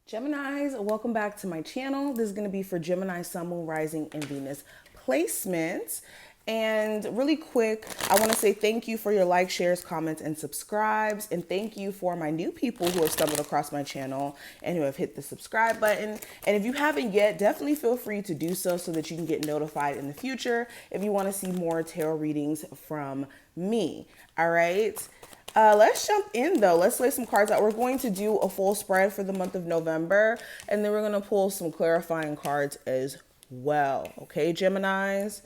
Geminis, welcome back to my channel. This is going to be for Gemini, Sun, Moon, Rising, and Venus placements. And really quick, I want to say thank you for your likes, shares, comments, and subscribes. And thank you for my new people who have stumbled across my channel and who have hit the subscribe button. And if you haven't yet, definitely feel free to do so that you can get notified in the future if you want to see more tarot readings from me. All right. Let's jump in though. Let's lay some cards out. We're going to do a full spread for the month of November, and then we're going to pull some clarifying cards as well. Okay, Geminis?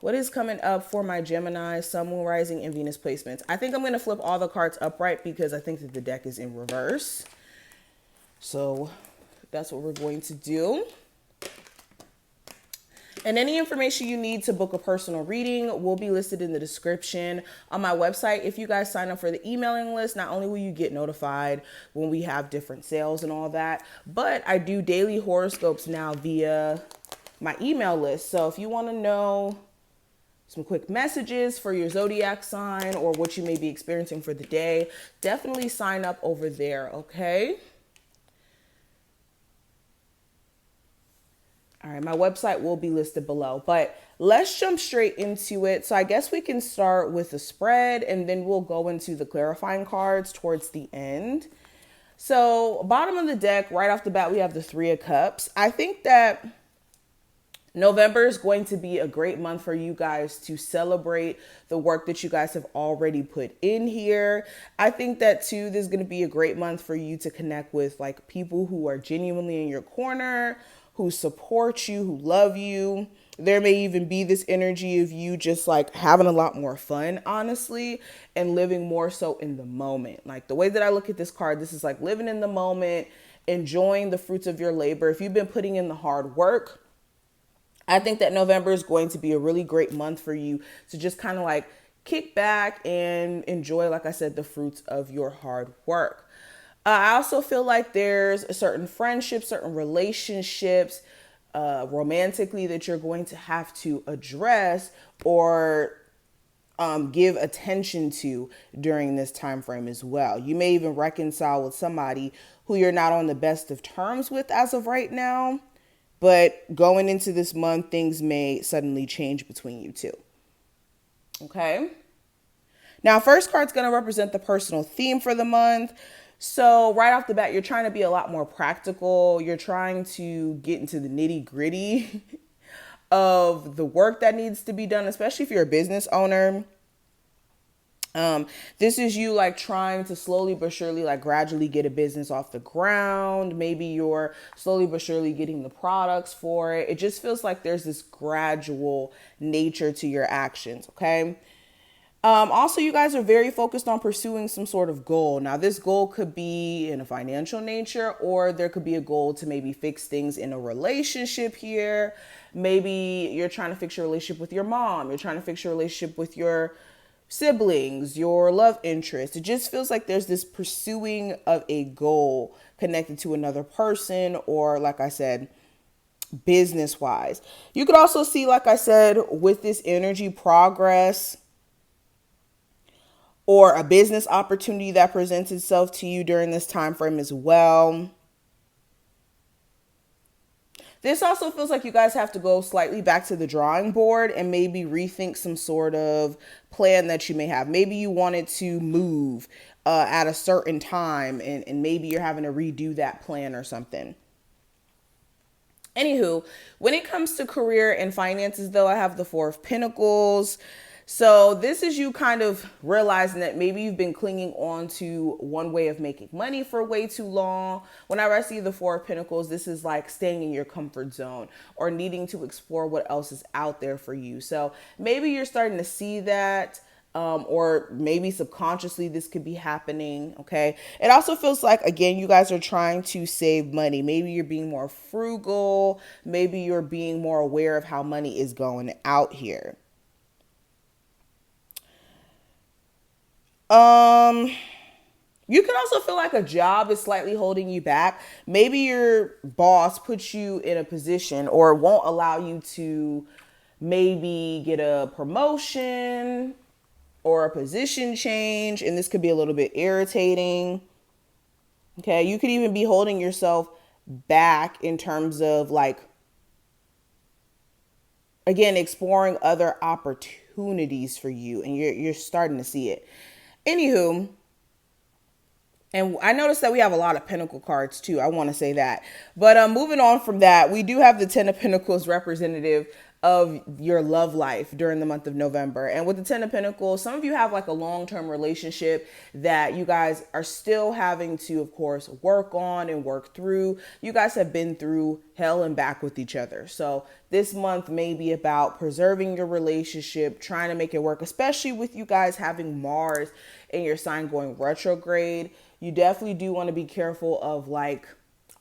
What is coming up for my Gemini, Sun, Moon, Rising, and Venus placements? I think I'm going to flip all the cards upright because I think that the deck is in reverse. So that's what we're going to do. And any information you need to book a personal reading will be listed in the description on my website. If you guys sign up for the emailing list, not only will you get notified when we have different sales and all that, but I do daily horoscopes now via my email list. So if you want to know some quick messages for your zodiac sign or what you may be experiencing for the day, definitely sign up over there, okay? All right, my website will be listed below, but let's jump straight into it. So I guess we can start with the spread and then we'll go into the clarifying cards towards the end. So bottom of the deck, right off the bat, we have the Three of Cups. I think that November is going to be a great month for you guys to celebrate the work that you guys have already put in here. I think that too, this is going to be a great month for you to connect with like people who are genuinely in your corner, who support you, who love you. There may even be this energy of you just like having a lot more fun, honestly, and living more so in the moment. Like the way that I look at this card, this is like living in the moment, enjoying the fruits of your labor. If you've been putting in the hard work, I think that November is going to be a really great month for you to just kind of like kick back and enjoy, like I said, the fruits of your hard work. I also feel like there's a certain friendships, certain relationships, romantically that you're going to have to address or give attention to during this time frame as well. You may even reconcile with somebody who you're not on the best of terms with as of right now, but going into this month, things may suddenly change between you two. Okay. Now, first card's going to represent the personal theme for the month. So right off the bat, you're trying to be a lot more practical. You're trying to get into the nitty gritty of the work that needs to be done, especially if you're a business owner. This is you like trying to slowly but surely like gradually get a business off the ground. Maybe you're slowly but surely getting the products for it. It just feels like there's this gradual nature to your actions. Okay. Also, you guys are very focused on pursuing some sort of goal. Now, this goal could be in a financial nature, or there could be a goal to maybe fix things in a relationship here. Maybe you're trying to fix your relationship with your mom. You're trying to fix your relationship with your siblings, your love interest. It just feels like there's this pursuing of a goal connected to another person, or like I said, business wise. You could also see, like I said, with this energy, progress or a business opportunity that presents itself to you during this time frame as well. This also feels like you guys have to go slightly back to the drawing board and maybe rethink some sort of plan that you may have. Maybe you wanted to move at a certain time and maybe you're having to redo that plan or something. Anywho, when it comes to career and finances, though, I have the Four of Pentacles. So this is you kind of realizing that maybe you've been clinging on to one way of making money for way too long. Whenever I see the Four of Pentacles, this is like staying in your comfort zone or needing to explore what else is out there for you. So maybe you're starting to see that, or maybe subconsciously this could be happening. Okay. It also feels like, again, you guys are trying to save money. Maybe you're being more frugal. Maybe you're being more aware of how money is going out here. You can also feel like a job is slightly holding you back. Maybe your boss puts you in a position or won't allow you to maybe get a promotion or a position change. And this could be a little bit irritating. Okay. You could even be holding yourself back in terms of like, again, exploring other opportunities for you, and you're starting to see it. Anywho, and I noticed that we have a lot of Pentacle cards too. I want to say that. But moving on from that, we do have the Ten of Pentacles representative of your love life during the month of November. And with the Ten of Pentacles, some of you have like a long-term relationship that you guys are still having to, of course, work on and work through. You guys have been through hell and back with each other. So this month may be about preserving your relationship, trying to make it work, especially with you guys having Mars in your sign going retrograde. You definitely do want to be careful of like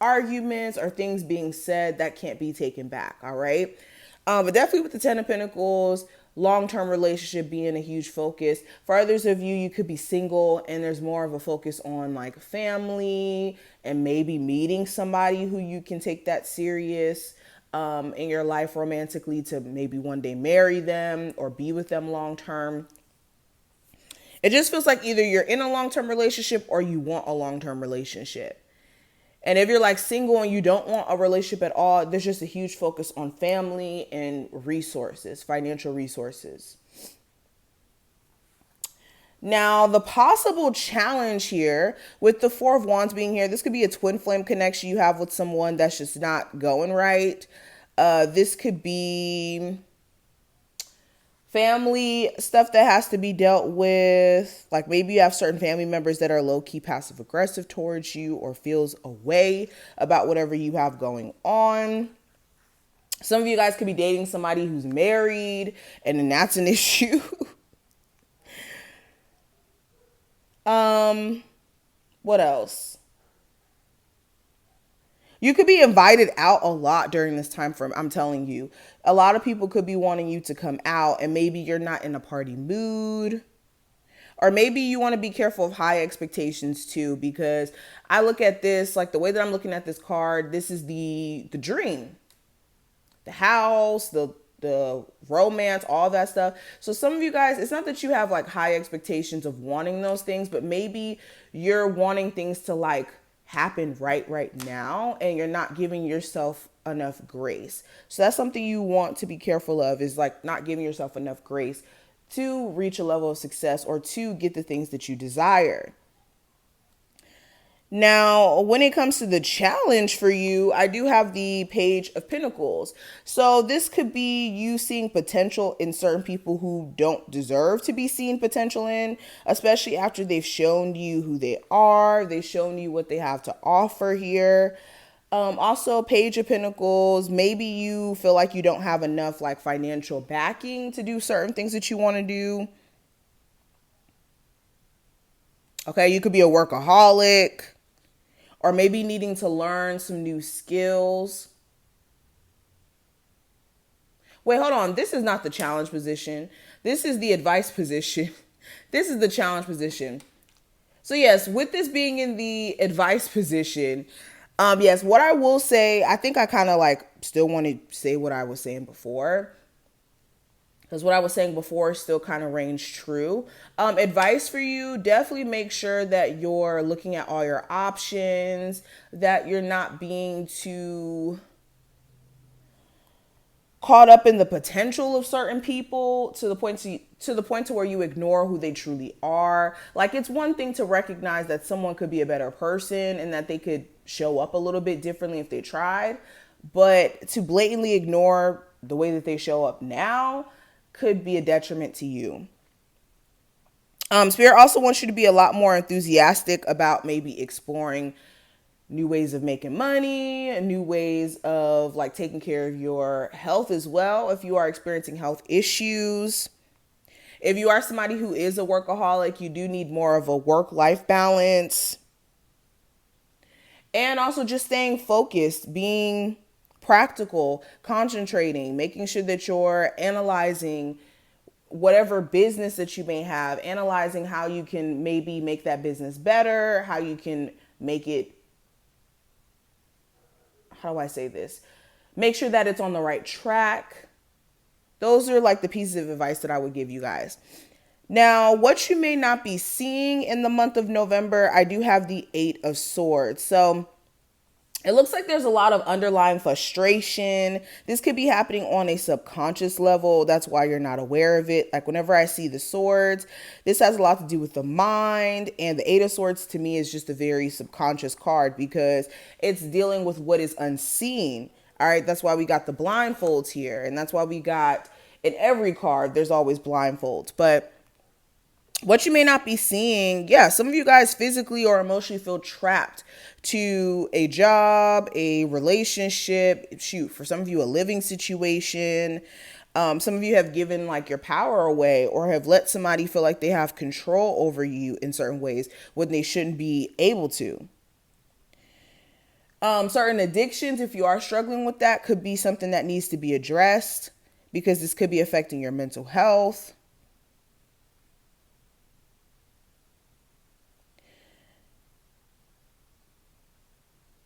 arguments or things being said that can't be taken back. All right. But definitely with the Ten of Pentacles, long-term relationship being a huge focus. For others of you, you could be single and there's more of a focus on like family and maybe meeting somebody who you can take that serious in your life romantically, to maybe one day marry them or be with them long term. It just feels like either you're in a long-term relationship or you want a long-term relationship. And if you're like single and you don't want a relationship at all, there's just a huge focus on family and resources, financial resources. Now, the possible challenge here with the Four of Wands being here, this could be a twin flame connection you have with someone that's just not going right. This could be family stuff that has to be dealt with. Like maybe you have certain family members that are low-key passive aggressive towards you or feels a way about whatever you have going on. Some of you guys could be dating somebody who's married, and then that's an issue. What else? You could be invited out a lot during this time frame. I'm telling you, a lot of people could be wanting you to come out, and maybe you're not in a party mood. Or maybe you want to be careful of high expectations too, because I look at this, like the way that I'm looking at this card, this is the dream, the house, the romance, all that stuff. So some of you guys, it's not that you have like high expectations of wanting those things, but maybe you're wanting things to like happen right now, and you're not giving yourself enough grace. So that's something you want to be careful of, is like not giving yourself enough grace to reach a level of success or to get the things that you desire. Now, when it comes to the challenge for you, I do have the Page of Pentacles. So this could be you seeing potential in certain people who don't deserve to be seen potential in, especially after they've shown you who they are. They've shown you what they have to offer here. Also, Page of Pentacles, maybe you feel like you don't have enough like financial backing to do certain things that you want to do. Okay, you could be a workaholic, or maybe needing to learn some new skills. Wait, hold on. This is not the challenge position. This is the advice position. This is the challenge position. So yes, with this being in the advice position, yes, what I will say, I think I kind of like still want to say what I was saying before, because what I was saying before still kind of rings true. Advice for you, definitely make sure that you're looking at all your options, that you're not being too caught up in the potential of certain people to the point to where you ignore who they truly are. Like, it's one thing to recognize that someone could be a better person and that they could show up a little bit differently if they tried, but to blatantly ignore the way that they show up now could be a detriment to you. Spirit also wants you to be a lot more enthusiastic about maybe exploring new ways of making money, new ways of like taking care of your health as well. If you are experiencing health issues, if you are somebody who is a workaholic, you do need more of a work-life balance. And also just staying focused, being practical, concentrating, making sure that you're analyzing whatever business that you may have, analyzing how you can maybe make that business better, how you can make it, how do I say this? Make sure that it's on the right track. Those are like the pieces of advice that I would give you guys. Now, what you may not be seeing in the month of November, I do have the Eight of Swords. So it looks like there's a lot of underlying frustration. This could be happening on a subconscious level. That's why you're not aware of it. Like whenever I see the swords, this has a lot to do with the mind. And the Eight of Swords to me is just a very subconscious card because it's dealing with what is unseen. All right. That's why we got the blindfolds here. And that's why we got in every card, there's always blindfolds. But what you may not be seeing, yeah, some of you guys physically or emotionally feel trapped to a job, a relationship, shoot, for some of you, a living situation. Some of you have given like your power away or have let somebody feel like they have control over you in certain ways when they shouldn't be able to. Certain addictions, if you are struggling with that, could be something that needs to be addressed because this could be affecting your mental health.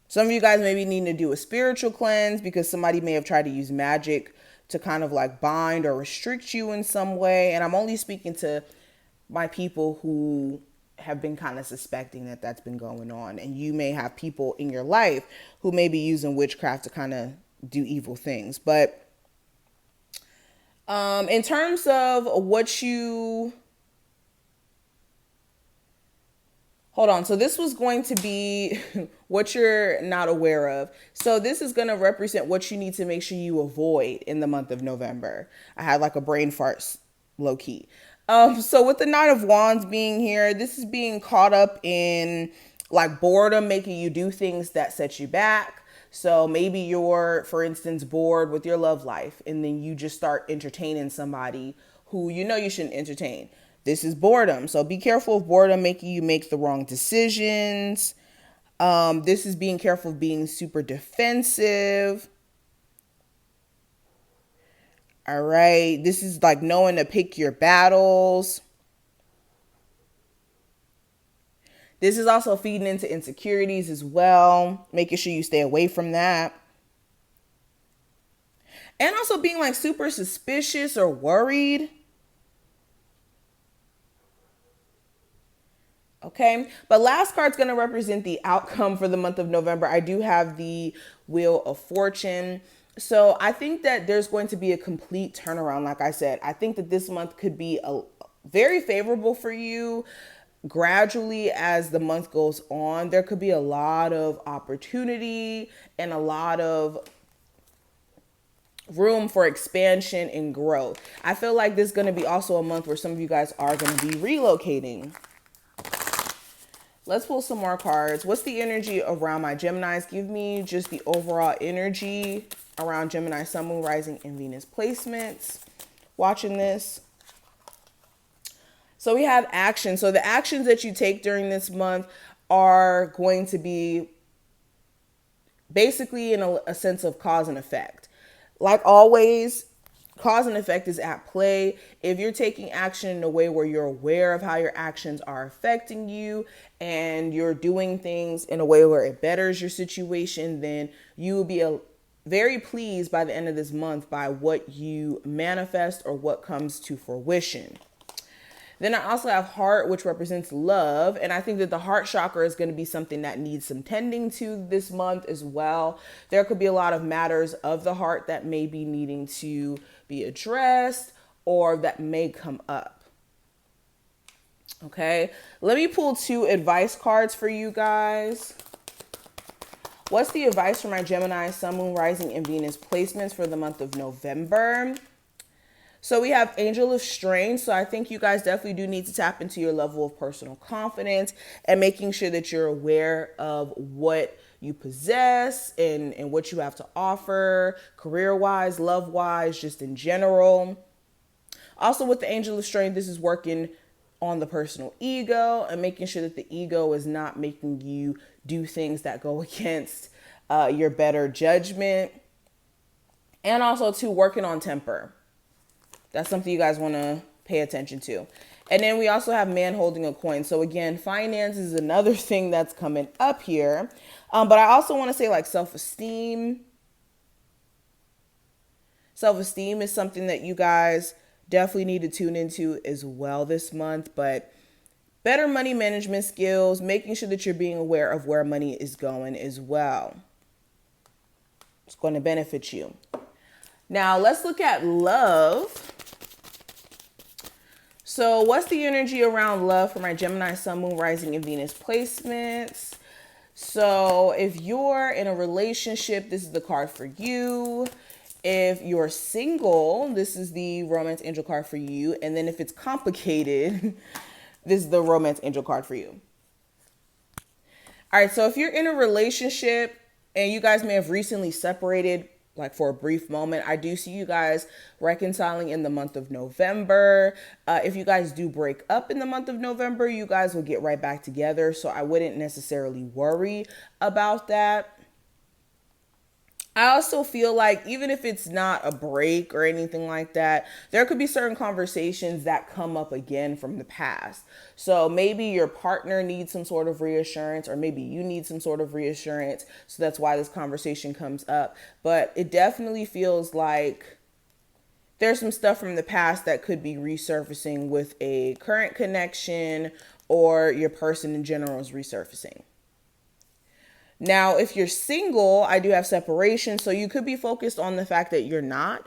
Some of you guys maybe need to do a spiritual cleanse because somebody may have tried to use magic to kind of like bind or restrict you in some way. And I'm only speaking to my people who have been kind of suspecting that that's been going on. And you may have people in your life who may be using witchcraft to kind of do evil things. But in terms of what you... Hold on. So this was going to be what you're not aware of. So this is going to represent what you need to make sure you avoid in the month of November. I had like a brain fart, low key. So with the Knight of Wands being here, this is being caught up in like boredom, making you do things that set you back. So maybe you're, for instance, bored with your love life and then you just start entertaining somebody who you know you shouldn't entertain. This is boredom. So be careful of boredom making you make the wrong decisions. This is being careful of being super defensive. All right. This is like knowing to pick your battles. This is also feeding into insecurities as well, making sure you stay away from that. And also being like super suspicious or worried. Okay, but last card's going to represent the outcome for the month of November. I do have the Wheel of Fortune. So I think that there's going to be a complete turnaround. Like I said, I think that this month could be very favorable for you. Gradually, as the month goes on, there could be a lot of opportunity and a lot of room for expansion and growth. I feel like this is going to be also a month where some of you guys are going to be relocating. Let's pull some more cards. What's the energy around my Geminis? Give me just the overall energy around Gemini, Sun, Moon, Rising, and Venus placements. Watching this. So we have action. So the actions that you take during this month are going to be basically in a sense of cause and effect. Like always, cause and effect is at play. If you're taking action in a way where you're aware of how your actions are affecting you and you're doing things in a way where it betters your situation, then you will be very pleased by the end of this month by what you manifest or what comes to fruition. Then I also have heart, which represents love. And I think that the heart chakra is going to be something that needs some tending to this month as well. There could be a lot of matters of the heart that may be needing to be addressed or that may come up. Okay, let me pull 2 advice cards for you guys. What's the advice for my Gemini, Sun, Moon, Rising, and Venus placements for the month of November? So we have Angel of Strength. So I think you guys definitely do need to tap into your level of personal confidence and making sure that you're aware of what you possess and what you have to offer, career-wise, love-wise, just in general. Also with the Angel of Strength, this is working on the personal ego and making sure that the ego is not making you do things that go against your better judgment. And also to working on temper. That's something you guys want to pay attention to. And then we also have man holding a coin. So again, finance is another thing that's coming up here. But I also want to say like self-esteem. Self-esteem is something that you guys definitely need to tune into as well this month. But better money management skills, making sure that you're being aware of where money is going as well. It's going to benefit you. Now let's look at love. So what's the energy around love for my Gemini, Sun, Moon, Rising, and Venus placements? So if you're in a relationship, this is the card for you. If you're single, this is the romance angel card for you. And then if it's complicated, this is the romance angel card for you. All right, so if you're in a relationship and you guys may have recently separated, like for a brief moment, I do see you guys reconciling in the month of November. If you guys do break up in the month of November, you guys will get right back together. So I wouldn't necessarily worry about that. I also feel like even if it's not a break or anything like that, there could be certain conversations that come up again from the past. So maybe your partner needs some sort of reassurance, or maybe you need some sort of reassurance. So that's why this conversation comes up. But it definitely feels like there's some stuff from the past that could be resurfacing with a current connection, or your person in general is resurfacing. Now, if you're single, I do have separation. So you could be focused on the fact that you're not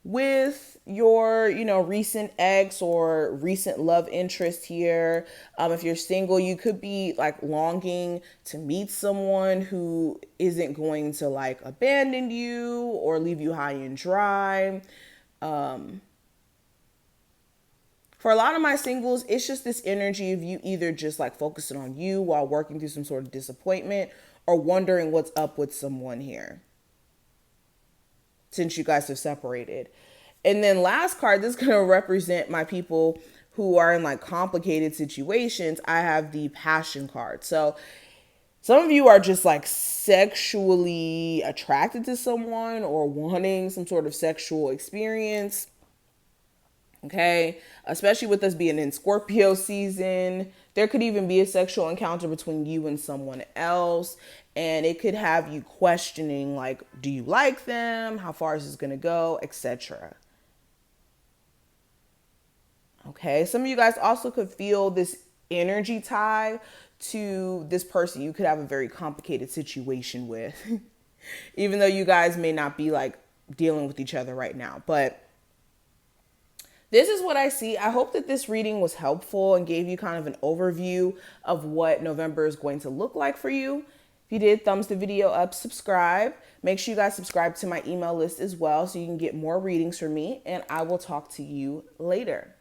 with your, recent ex or recent love interest here. If you're single, you could be like longing to meet someone who isn't going to like abandon you or leave you high and dry. For a lot of my singles, it's just this energy of you either just like focusing on you while working through some sort of disappointment, or wondering what's up with someone here since you guys have separated. And then last card, this is going to represent my people who are in like complicated situations. I have the passion card. So some of you are just like sexually attracted to someone or wanting some sort of sexual experience. Okay, especially with us being in Scorpio season, there could even be a sexual encounter between you and someone else. And it could have you questioning, like, do you like them? How far is this going to go? Etc. Okay, some of you guys also could feel this energy tie to this person you could have a very complicated situation with, even though you guys may not be like dealing with each other right now. But this is what I see. I hope that this reading was helpful and gave you kind of an overview of what November is going to look like for you. If you did, thumbs the video up, subscribe. Make sure you guys subscribe to my email list as well so you can get more readings from me, and I will talk to you later.